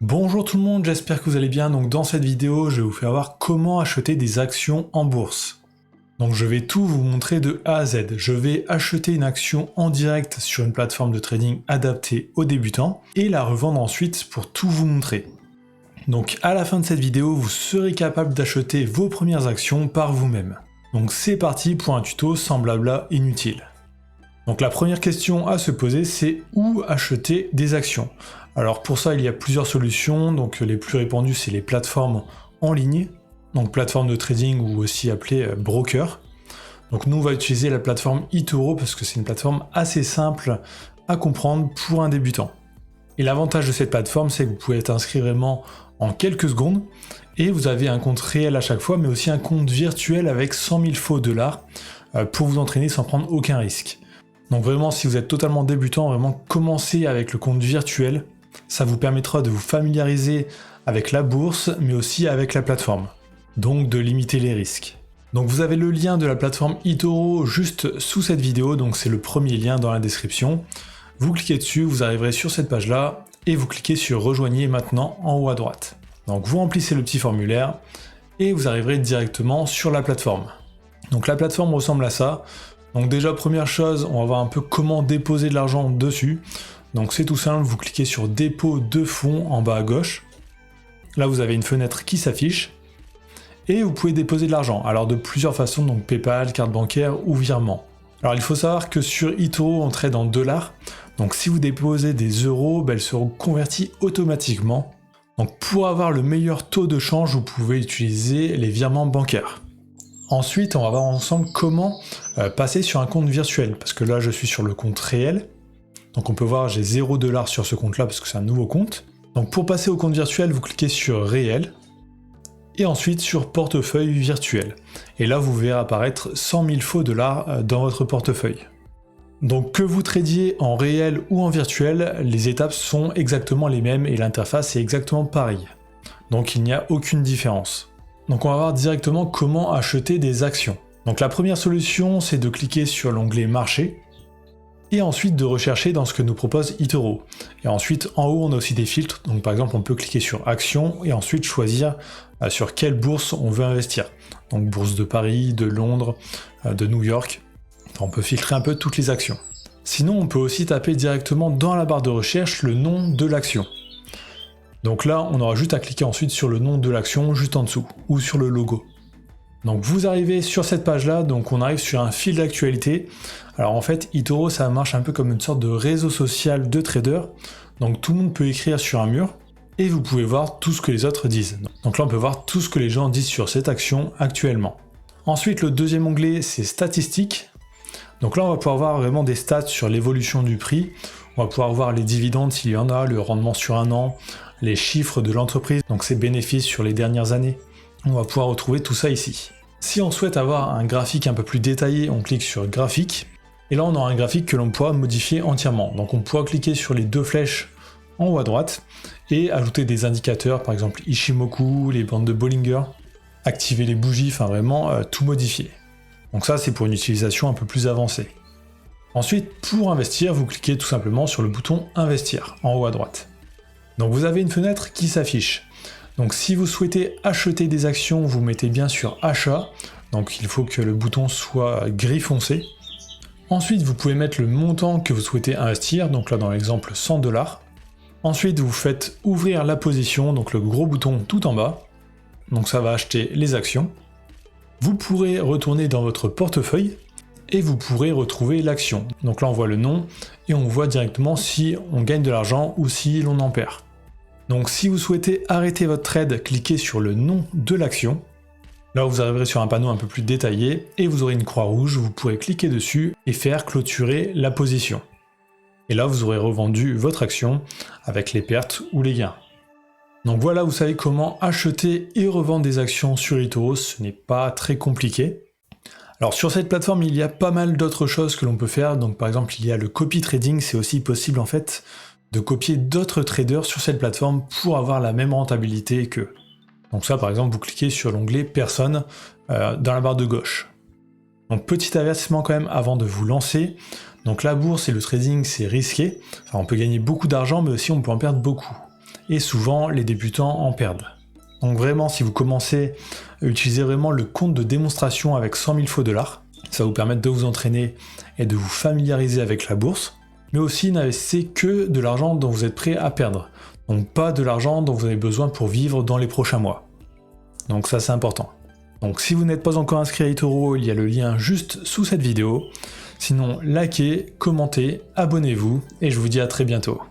Bonjour tout le monde, j'espère que vous allez bien. Donc dans cette vidéo, je vais vous faire voir comment acheter des actions en bourse. Donc je vais tout vous montrer de A à Z. Je vais acheter une action en direct sur une plateforme de trading adaptée aux débutants et la revendre ensuite pour tout vous montrer. Donc à la fin de cette vidéo, vous serez capable d'acheter vos premières actions par vous-même. Donc c'est parti pour un tuto sans blabla inutile. Donc la première question à se poser, c'est où acheter des actions. Alors pour ça, il y a plusieurs solutions. Donc les plus répandues, c'est les plateformes en ligne, donc plateforme de trading ou aussi appelée broker. Donc nous, on va utiliser la plateforme eToro parce que c'est une plateforme assez simple à comprendre pour un débutant. Et l'avantage de cette plateforme, c'est que vous pouvez être inscrit vraiment en quelques secondes et vous avez un compte réel à chaque fois, mais aussi un compte virtuel avec 100 000 faux dollars pour vous entraîner sans prendre aucun risque. Donc vraiment, si vous êtes totalement débutant, vraiment commencez avec le compte virtuel. Ça vous permettra de vous familiariser avec la bourse, mais aussi avec la plateforme. Donc de limiter les risques. Donc vous avez le lien de la plateforme eToro juste sous cette vidéo, donc c'est le premier lien dans la description. Vous cliquez dessus, vous arriverez sur cette page-là, et vous cliquez sur Rejoignez maintenant en haut à droite. Donc vous remplissez le petit formulaire, et vous arriverez directement sur la plateforme. Donc la plateforme ressemble à ça. Donc déjà, première chose, on va voir un peu comment déposer de l'argent dessus. Donc c'est tout simple, vous cliquez sur dépôt de fonds en bas à gauche. Là vous avez une fenêtre qui s'affiche. Et vous pouvez déposer de l'argent. Alors de plusieurs façons, donc PayPal, carte bancaire ou virement. Alors il faut savoir que sur eToro on trade en dollars. Donc si vous déposez des euros, elles seront converties automatiquement. Donc pour avoir le meilleur taux de change, vous pouvez utiliser les virements bancaires. Ensuite, on va voir ensemble comment passer sur un compte virtuel, parce que là je suis sur le compte réel, donc on peut voir j'ai 0 $ sur ce compte là parce que c'est un nouveau compte. Donc pour passer au compte virtuel, vous cliquez sur réel, et ensuite sur portefeuille virtuel, et là vous verrez apparaître 100 000 faux dollars dans votre portefeuille. Donc que vous tradiez en réel ou en virtuel, les étapes sont exactement les mêmes et l'interface est exactement pareille. Donc il n'y a aucune différence. Donc on va voir directement comment acheter des actions. Donc la première solution, c'est de cliquer sur l'onglet marché et ensuite de rechercher dans ce que nous propose eToro. Et ensuite en haut on a aussi des filtres, donc par exemple on peut cliquer sur actions et ensuite choisir sur quelle bourse on veut investir. Donc bourse de Paris, de Londres, de New York. Enfin, on peut filtrer un peu toutes les actions. Sinon on peut aussi taper directement dans la barre de recherche le nom de l'action. Donc là, on aura juste à cliquer ensuite sur le nom de l'action juste en dessous, ou sur le logo. Donc vous arrivez sur cette page-là, donc on arrive sur un fil d'actualité. Alors en fait, eToro, ça marche un peu comme une sorte de réseau social de traders. Donc tout le monde peut écrire sur un mur, et vous pouvez voir tout ce que les autres disent. Donc là, on peut voir tout ce que les gens disent sur cette action actuellement. Ensuite, le deuxième onglet, c'est statistiques. Donc là, on va pouvoir voir vraiment des stats sur l'évolution du prix. On va pouvoir voir les dividendes s'il y en a, le rendement sur un an, les chiffres de l'entreprise, donc ses bénéfices sur les dernières années. On va pouvoir retrouver tout ça ici. Si on souhaite avoir un graphique un peu plus détaillé, on clique sur graphique. Et là, on aura un graphique que l'on pourra modifier entièrement. Donc on pourra cliquer sur les deux flèches en haut à droite et ajouter des indicateurs, par exemple Ishimoku, les bandes de Bollinger, activer les bougies, enfin vraiment tout modifier. Donc ça, c'est pour une utilisation un peu plus avancée. Ensuite, pour investir, vous cliquez tout simplement sur le bouton investir en haut à droite. Donc vous avez une fenêtre qui s'affiche. Donc si vous souhaitez acheter des actions, vous mettez bien sur achat. Donc il faut que le bouton soit gris foncé. Ensuite, vous pouvez mettre le montant que vous souhaitez investir. Donc là, dans l'exemple, 100 $. Ensuite, vous faites ouvrir la position, donc le gros bouton tout en bas. Donc ça va acheter les actions. Vous pourrez retourner dans votre portefeuille et vous pourrez retrouver l'action. Donc là on voit le nom et on voit directement si on gagne de l'argent ou si l'on en perd. Donc si vous souhaitez arrêter votre trade, cliquez sur le nom de l'action. Là vous arriverez sur un panneau un peu plus détaillé et vous aurez une croix rouge, vous pourrez cliquer dessus et faire clôturer la position. Et là vous aurez revendu votre action avec les pertes ou les gains. Donc voilà, vous savez comment acheter et revendre des actions sur eToro, ce n'est pas très compliqué. Alors sur cette plateforme, il y a pas mal d'autres choses que l'on peut faire. Donc par exemple, il y a le copy trading, c'est aussi possible en fait de copier d'autres traders sur cette plateforme pour avoir la même rentabilité qu'eux. Donc ça par exemple, vous cliquez sur l'onglet personne dans la barre de gauche. Donc petit avertissement quand même avant de vous lancer. Donc la bourse et le trading c'est risqué. Enfin, on peut gagner beaucoup d'argent mais aussi on peut en perdre beaucoup. et souvent les débutants en perdent. Donc vraiment, si vous commencez, utilisez vraiment le compte de démonstration avec 100 000 faux dollars. Ça va vous permettre de vous entraîner et de vous familiariser avec la bourse. Mais aussi, n'investissez que de l'argent dont vous êtes prêt à perdre. Donc pas de l'argent dont vous avez besoin pour vivre dans les prochains mois. Donc ça, c'est important. Donc si vous n'êtes pas encore inscrit à eToro, il y a le lien juste sous cette vidéo. Sinon, likez, commentez, abonnez-vous et je vous dis à très bientôt.